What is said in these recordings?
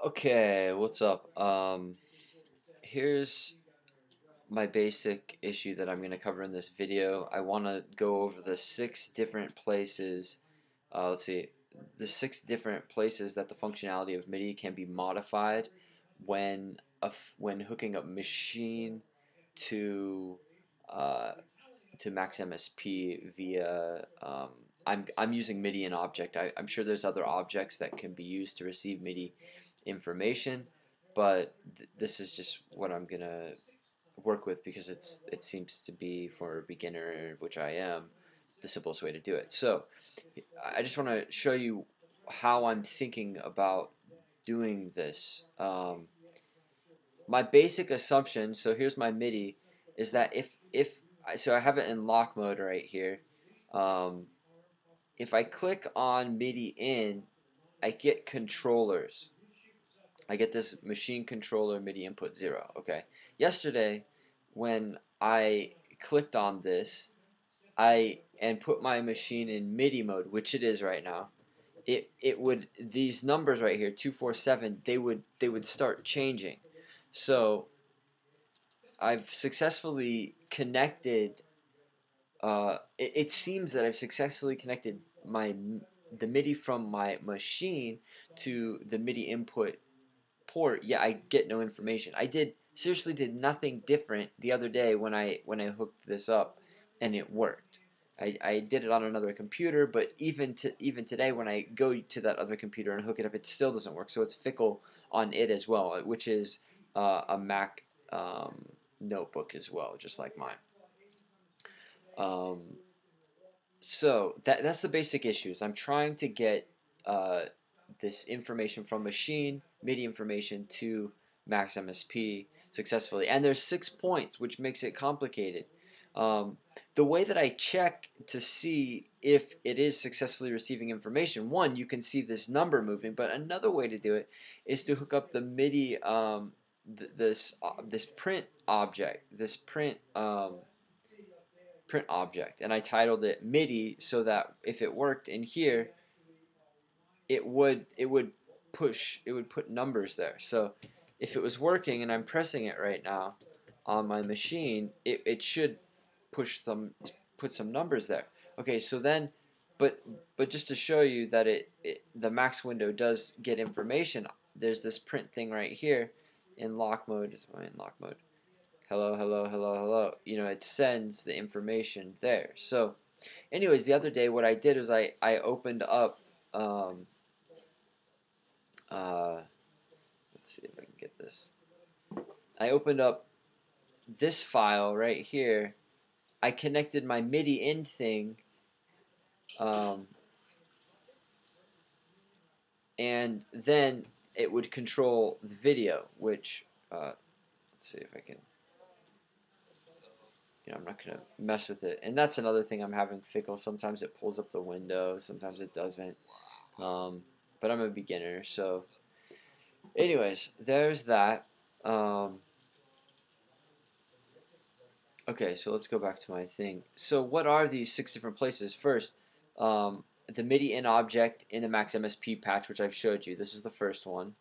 Okay, what's up? Here's my basic issue that I'm going to cover in this video. I want to go over the six different places, let's see, the six different places that the functionality of MIDI can be modified when when hooking up Maschine to uh, to MaxMSP via I'm using MIDI and object. I'm sure there's other objects that can be used to receive MIDI information, but this is just what I'm gonna work with because it seems to be for a beginner, which I am, the simplest way to do it. So I just want to show you how I'm thinking about doing this. My basic assumption, so here's my MIDI, is that if so I have it in lock mode right here. Um, if I click on MIDI in, I get controllers. I get this machine controller MIDI input 0. Okay. Yesterday, when I clicked on this, and put my machine in MIDI mode, which it is right now. It would, these numbers right here, 247, they would start changing. So I've successfully connected. It seems that I've successfully connected the MIDI from my machine to the MIDI input port. Yeah, I get no information. I seriously did nothing different the other day when I hooked this up, and it worked. I did it on another computer, but even today when I go to that other computer and hook it up, it still doesn't work. So it's fickle on it as well, which is a Mac notebook as well, just like mine. Um, so that's the basic issues. I'm trying to get this information from machine, MIDI information, to MaxMSP successfully. And there's 6 points, which makes it complicated. The way that I check to see if it is successfully receiving information, one, you can see this number moving, but another way to do it is to hook up the MIDI, this print object, print object, and I titled it MIDI so that if it worked in here, it would put numbers there. So if it was working and I'm pressing it right now on my machine, it should put some numbers there. Okay, so then, but just to show you that the max window does get information, there's this print thing right here in lock mode. Is in lock mode? Hello, hello, hello, hello. You know, it sends the information there. So, anyways, the other day, what I did is I opened up. Let's see if I can get this. I opened up this file right here. I connected my MIDI in thing, and then it would control the video, which let's see if I can. I'm not going to mess with it. And that's another thing I'm having fickle. Sometimes it pulls up the window, sometimes it doesn't. But I'm a beginner, so anyways, there's that. Okay, so let's go back to my thing. So what are these 6 different places? First, the MIDI in object in the MaxMSP patch, which I've showed you. This is the first one.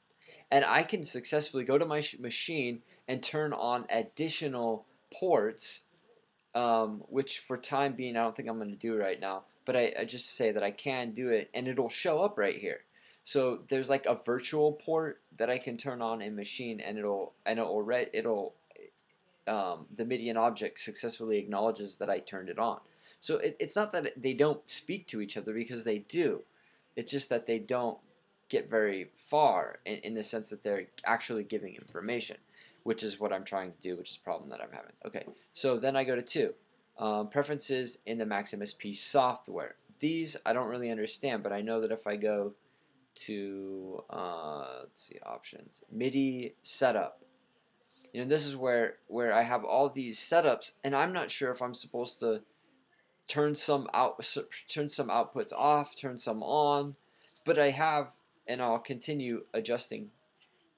And I can successfully go to my machine and turn on additional ports, which for time being I don't think I'm going to do right now, but I just say that I can do it, and it'll show up right here. So there's like a virtual port that I can turn on in machine, and the MIDI in object successfully acknowledges that I turned it on. So it's not that they don't speak to each other, because they do. It's just that they don't get very far in the sense that they're actually giving information, which is what I'm trying to do, which is a problem that I'm having. Okay, so then I go to 2. Preferences in the MaxMSP software. These I don't really understand, but I know that if I go to, let's see, options, MIDI Setup, this is where I have all these setups, and I'm not sure if I'm supposed to turn some outputs off, turn some on, but I have, and I'll continue adjusting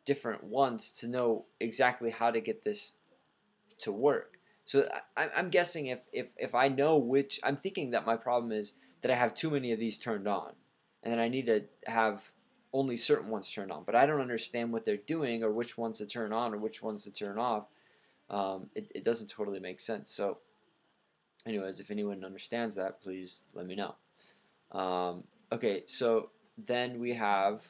different ones to know exactly how to get this to work. So I'm guessing if I know which, I'm thinking that my problem is that I have too many of these turned on, and then I need to have only certain ones turn on, but I don't understand what they're doing or which ones to turn on or which ones to turn off. It doesn't totally make sense. So anyways, if anyone understands that, please let me know. Okay, so then we have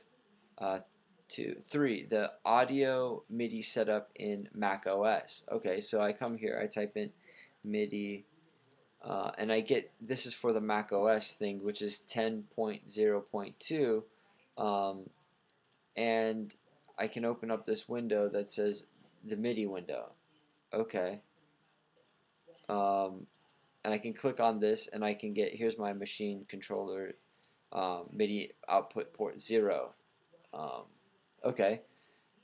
2, 3, the audio MIDI setup in Mac OS. Okay, so I come here, I type in MIDI, and I get, this is for the Mac OS thing, which is 10.0.2, and I can open up this window that says the MIDI window. Okay. And I can click on this and I can get, here's my machine controller, MIDI output port 0. Okay,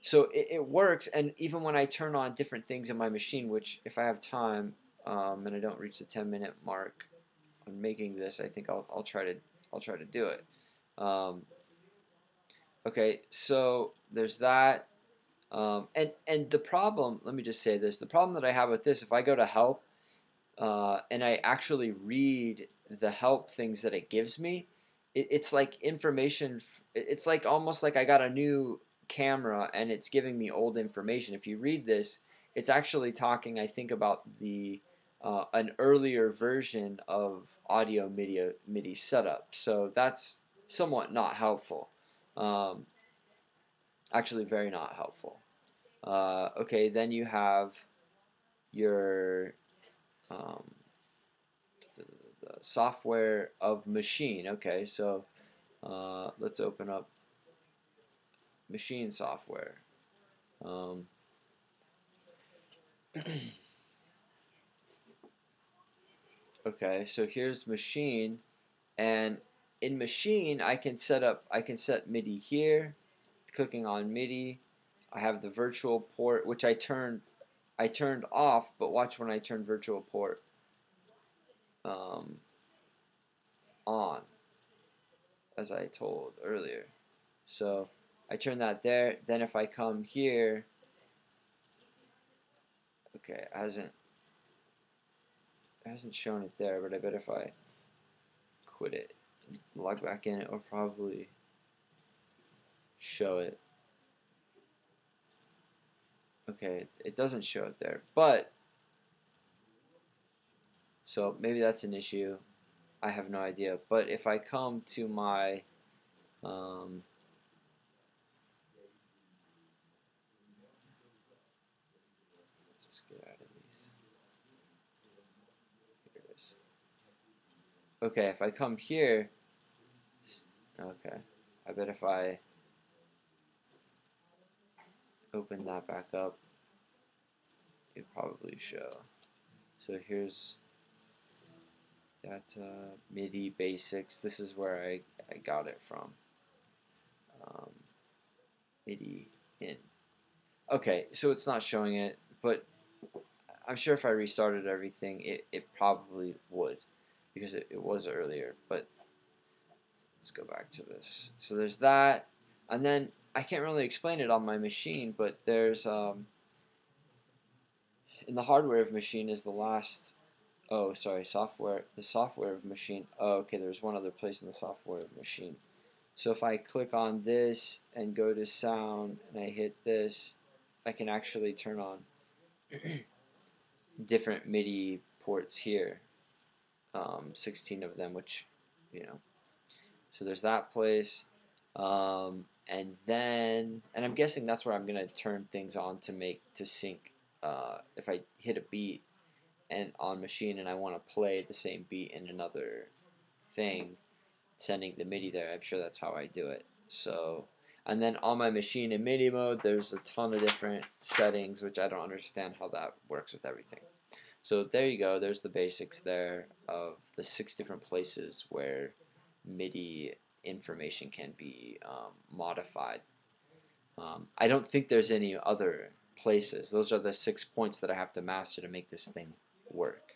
so it works, and even when I turn on different things in my machine, which if I have time and I don't reach the 10-minute mark on making this, I think I'll try to do it. Okay, so there's that, and the problem, let me just say this, the problem that I have with this, if I go to help and I actually read the help things that it gives me, it's like information, it's like almost like I got a new camera and it's giving me old information. If you read this, it's actually talking, I think, about the an earlier version of audio MIDI setup. So that's somewhat not helpful. Actually, very not helpful. Okay, then you have your the software of Maschine. Okay, so let's open up Maschine software. Okay, so here's Maschine, and in Maschine I can set MIDI here, clicking on MIDI. I have the virtual port, which I turned off, but watch when I turn virtual port on, as I told earlier. So I turn that there. Then if I come here, okay, it hasn't shown it there, but I bet if I quit it, log back in, it will probably show it. Okay, it doesn't show it there, but so maybe that's an issue. I have no idea. But if I come to my let's just get out of these. Here it is. Okay, if I come here, okay, I bet if I open that back up, it probably show. So here's that MIDI basics. This is where I got it from. MIDI in. Okay, so it's not showing it, but I'm sure if I restarted everything, it probably would, because it was earlier. But let's go back to this. So there's that, and then I can't really explain it on my machine, but there's in the hardware of Maschine is the last. Oh, sorry, software. The software of Maschine. Oh, okay. There's one other place in the software of Maschine. So if I click on this and go to sound and I hit this, I can actually turn on different MIDI ports here. 16 of them, which, you know. So there's that place. And then, and I'm guessing that's where I'm gonna turn things on to sync. If I hit a beat and on Maschine and I want to play the same beat in another thing, sending the MIDI there, I'm sure that's how I do it. So, and then on my machine in MIDI mode, there's a ton of different settings, which I don't understand how that works with everything. So there you go. There's the basics there of the 6 different places where MIDI information can be modified. I don't think there's any other places. Those are the 6 points that I have to master to make this thing work.